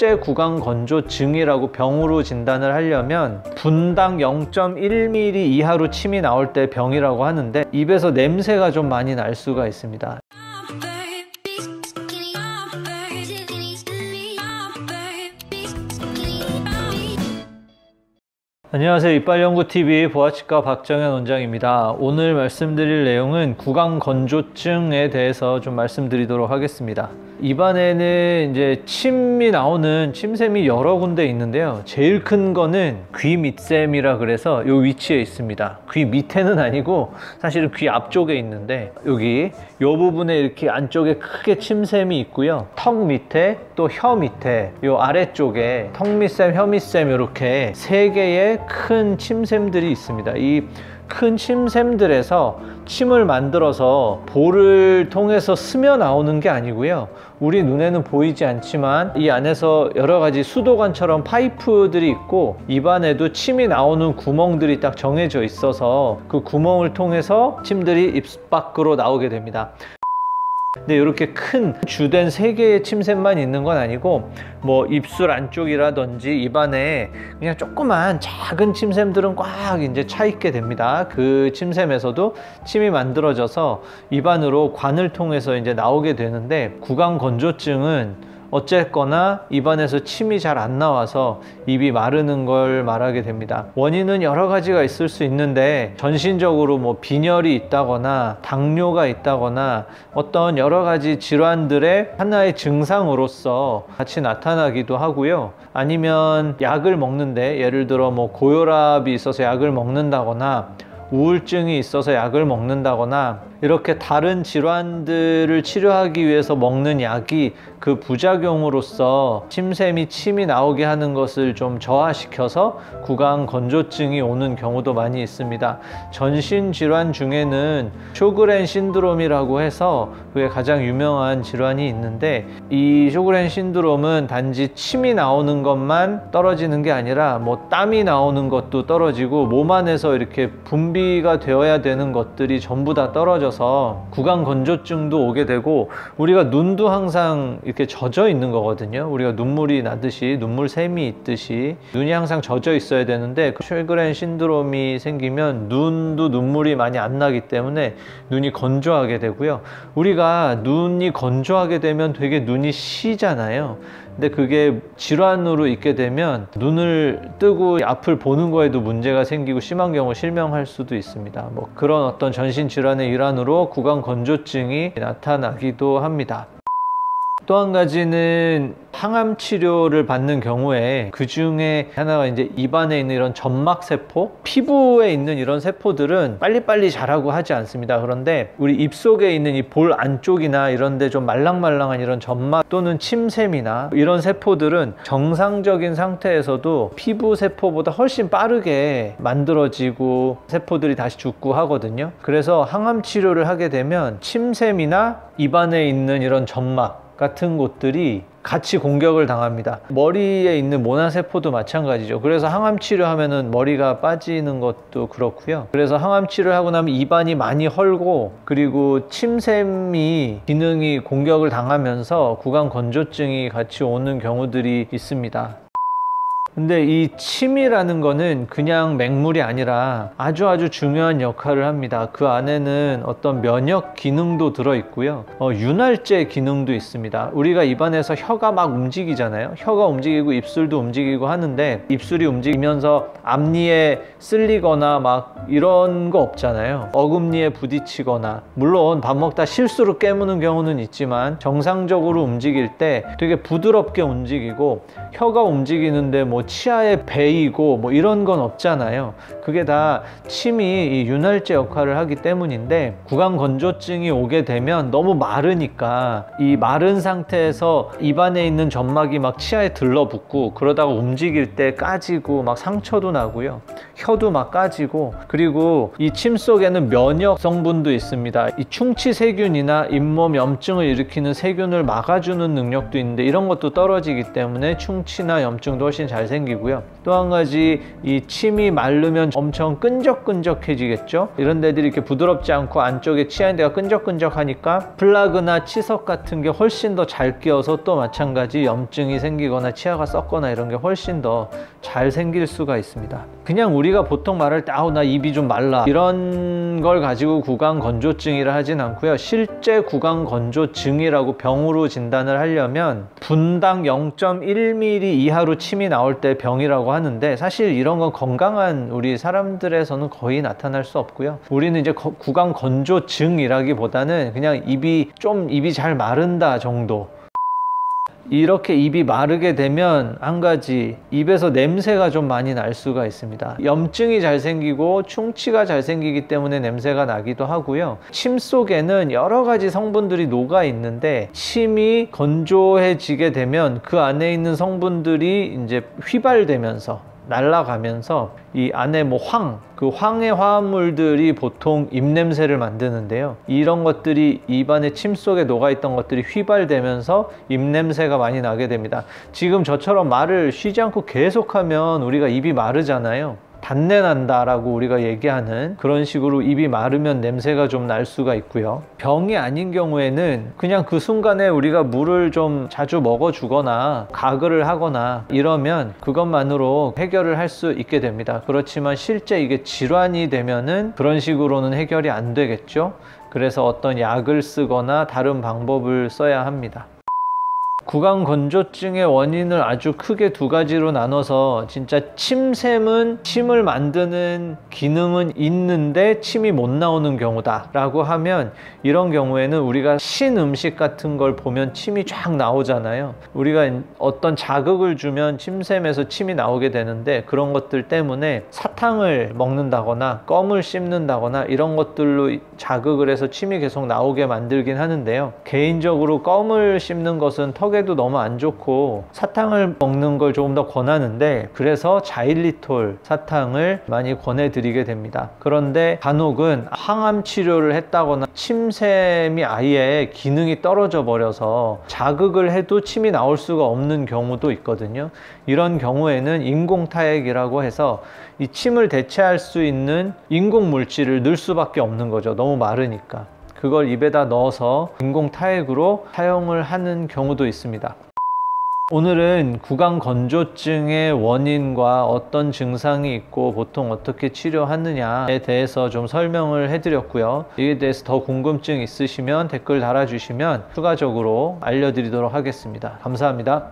실제 구강건조증이라고 병으로 진단을 하려면 분당 0.1mm 이하로 침이 나올 때 병이라고 하는데, 입에서 냄새가 좀 많이 날 수가 있습니다. 안녕하세요. 이빨연구TV 보아치과 박정현 원장입니다. 오늘 말씀드릴 내용은 구강건조증에 대해서 좀 말씀드리도록 하겠습니다. 입안에는 이제 침이 나오는 침샘이 여러 군데 있는데요. 제일 큰 거는 귀 밑샘이라 그래서 요 위치에 있습니다. 귀 밑에는 아니고 사실은 귀 앞쪽에 있는데, 여기 요 부분에 이렇게 안쪽에 크게 침샘이 있고요. 턱 밑에 또 혀 밑에 요 아래쪽에 턱 밑샘, 혀 밑샘 이렇게 세 개의 큰 침샘들이 있습니다. 이 큰 침샘들에서 침을 만들어서 볼을 통해서 스며 나오는 게 아니고요. 우리 눈에는 보이지 않지만 이 안에서 여러 가지 수도관처럼 파이프들이 있고, 입안에도 침이 나오는 구멍들이 딱 정해져 있어서 그 구멍을 통해서 침들이 입 밖으로 나오게 됩니다. 근데 이렇게 큰 주된 세 개의 침샘만 있는 건 아니고, 뭐 입술 안쪽이라든지 입안에 그냥 조그만 작은 침샘들은 꽉 이제 차 있게 됩니다. 그 침샘에서도 침이 만들어져서 입안으로 관을 통해서 이제 나오게 되는데, 구강건조증은 어쨌거나 입안에서 침이 잘 안 나와서 입이 마르는 걸 말하게 됩니다. 원인은 여러 가지가 있을 수 있는데, 전신적으로 뭐 빈혈이 있다거나 당뇨가 있다거나 어떤 여러 가지 질환들의 하나의 증상으로서 같이 나타나기도 하고요. 아니면 약을 먹는데, 예를 들어 뭐 고혈압이 있어서 약을 먹는다거나 우울증이 있어서 약을 먹는다거나, 이렇게 다른 질환들을 치료하기 위해서 먹는 약이 그 부작용으로서 침샘이 침이 나오게 하는 것을 좀 저하시켜서 구강건조증이 오는 경우도 많이 있습니다. 전신질환 중에는 쇼그렌 신드롬이라고 해서 그게 가장 유명한 질환이 있는데, 이 쇼그렌 신드롬은 단지 침이 나오는 것만 떨어지는 게 아니라 뭐 땀이 나오는 것도 떨어지고, 몸 안에서 이렇게 분비가 되어야 되는 것들이 전부 다 떨어져서 구강건조증도 오게 되고, 우리가 눈도 항상 이렇게 젖어 있는 거거든요. 우리가 눈물이 나듯이, 눈물샘이 있듯이 눈이 항상 젖어 있어야 되는데, 쇼그렌 신드롬이 생기면 눈도 눈물이 많이 안 나기 때문에 눈이 건조하게 되고요. 우리가 눈이 건조하게 되면 되게 눈이 시잖아요. 근데 그게 질환으로 있게 되면 눈을 뜨고 앞을 보는 거에도 문제가 생기고, 심한 경우 실명할 수도 있습니다. 뭐 그런 어떤 전신 질환의 일환으로 구강건조증이 나타나기도 합니다. 또 한 가지는 항암 치료를 받는 경우에 그 중에 하나가 이제 입안에 있는 이런 점막세포, 피부에 있는 이런 세포들은 빨리빨리 자라고 하지 않습니다. 그런데 우리 입속에 있는 이 볼 안쪽이나 이런 데 좀 말랑말랑한 이런 점막 또는 침샘이나 이런 세포들은 정상적인 상태에서도 피부 세포보다 훨씬 빠르게 만들어지고 세포들이 다시 죽고 하거든요. 그래서 항암 치료를 하게 되면 침샘이나 입안에 있는 이런 점막 같은 곳들이 같이 공격을 당합니다. 머리에 있는 모낭세포도 마찬가지죠. 그래서 항암 치료하면은 머리가 빠지는 것도 그렇고요. 그래서 항암 치료를 하고 나면 입안이 많이 헐고, 그리고 침샘이 기능이 공격을 당하면서 구강건조증이 같이 오는 경우들이 있습니다. 근데 이 침이라는 거는 그냥 맹물이 아니라 아주 중요한 역할을 합니다. 그 안에는 어떤 면역 기능도 들어있고요. 윤활제 기능도 있습니다. 우리가 입안에서 혀가 막 움직이잖아요. 혀가 움직이고 입술도 움직이고 하는데, 입술이 움직이면서 앞니에 쓸리거나 막 이런 거 없잖아요. 어금니에 부딪히거나, 물론 밥 먹다 실수로 깨무는 경우는 있지만 정상적으로 움직일 때 되게 부드럽게 움직이고, 혀가 움직이는데 뭐 치아에 베이고 뭐 이런 건 없잖아요. 그게 다 침이 이 윤활제 역할을 하기 때문인데, 구강건조증이 오게 되면 너무 마르니까 이 마른 상태에서 입안에 있는 점막이 막 치아에 들러붙고, 그러다가 움직일 때 까지고 막 상처도 나고요. 혀도 막 까지고, 그리고 이 침 속에는 면역 성분도 있습니다. 이 충치세균이나 잇몸 염증을 일으키는 세균을 막아주는 능력도 있는데, 이런 것도 떨어지기 때문에 충치나 염증도 훨씬 잘 생기고요. 또 한 가지, 이 침이 마르면 엄청 끈적끈적해지겠죠. 이런 데들이 이렇게 부드럽지 않고 안쪽에 치아인 데가 끈적끈적하니까 플라그나 치석 같은 게 훨씬 더 잘 끼어서 또 마찬가지 염증이 생기거나 치아가 썩거나 이런 게 훨씬 더 잘 생길 수가 있습니다. 그냥 우리가 보통 말할 때 아우 나 입이 좀 말라 이런 걸 가지고 구강건조증이라 하진 않고요. 실제 구강건조증이라고 병으로 진단을 하려면 분당 0.1mm 이하로 침이 나올 때 병이라고 하는데, 사실 이런 건 건강한 우리 사람들에서는 거의 나타날 수 없고요. 우리는 이제 구강건조증이라기보다는 그냥 입이 잘 마른다 정도. 이렇게 입이 마르게 되면 한 가지, 입에서 냄새가 좀 많이 날 수가 있습니다. 염증이 잘 생기고 충치가 잘 생기기 때문에 냄새가 나기도 하고요. 침 속에는 여러 가지 성분들이 녹아 있는데, 침이 건조해지게 되면 그 안에 있는 성분들이 이제 휘발되면서 날아가면서 이 안에 그 황의 화합물들이 보통 입냄새를 만드는데요. 이런 것들이 입안에 침 속에 녹아있던 것들이 휘발되면서 입냄새가 많이 나게 됩니다. 지금 저처럼 말을 쉬지 않고 계속하면 우리가 입이 마르잖아요. 단내 난다 라고 우리가 얘기하는 그런 식으로 입이 마르면 냄새가 좀 날 수가 있고요. 병이 아닌 경우에는 그냥 그 순간에 우리가 물을 좀 자주 먹어주거나 가글을 하거나 이러면 그것만으로 해결을 할 수 있게 됩니다. 그렇지만 실제 이게 질환이 되면은 그런 식으로는 해결이 안 되겠죠. 그래서 어떤 약을 쓰거나 다른 방법을 써야 합니다. 구강건조증의 원인을 아주 크게 두 가지로 나눠서, 진짜 침샘은 침을 만드는 기능은 있는데 침이 못 나오는 경우다 라고 하면, 이런 경우에는 우리가 신 음식 같은 걸 보면 침이 쫙 나오잖아요. 우리가 어떤 자극을 주면 침샘에서 침이 나오게 되는데, 그런 것들 때문에 사탕을 먹는다거나 껌을 씹는다거나 이런 것들로 자극을 해서 침이 계속 나오게 만들긴 하는데요. 개인적으로 껌을 씹는 것은 턱에도 너무 안 좋고 사탕을 먹는 걸 조금 더 권하는데, 그래서 자일리톨 사탕을 많이 권해드리게 됩니다. 그런데 간혹은 항암 치료를 했다거나 침샘이 아예 기능이 떨어져 버려서 자극을 해도 침이 나올 수가 없는 경우도 있거든요. 이런 경우에는 인공타액이라고 해서 이 침을 대체할 수 있는 인공 물질을 넣을 수밖에 없는 거죠. 너무 마르니까. 그걸 입에다 넣어서 인공타액으로 사용을 하는 경우도 있습니다. 오늘은 구강건조증의 원인과 어떤 증상이 있고 보통 어떻게 치료하느냐에 대해서 좀 설명을 해드렸고요. 이에 대해서 더 궁금증 있으시면 댓글 달아주시면 추가적으로 알려드리도록 하겠습니다. 감사합니다.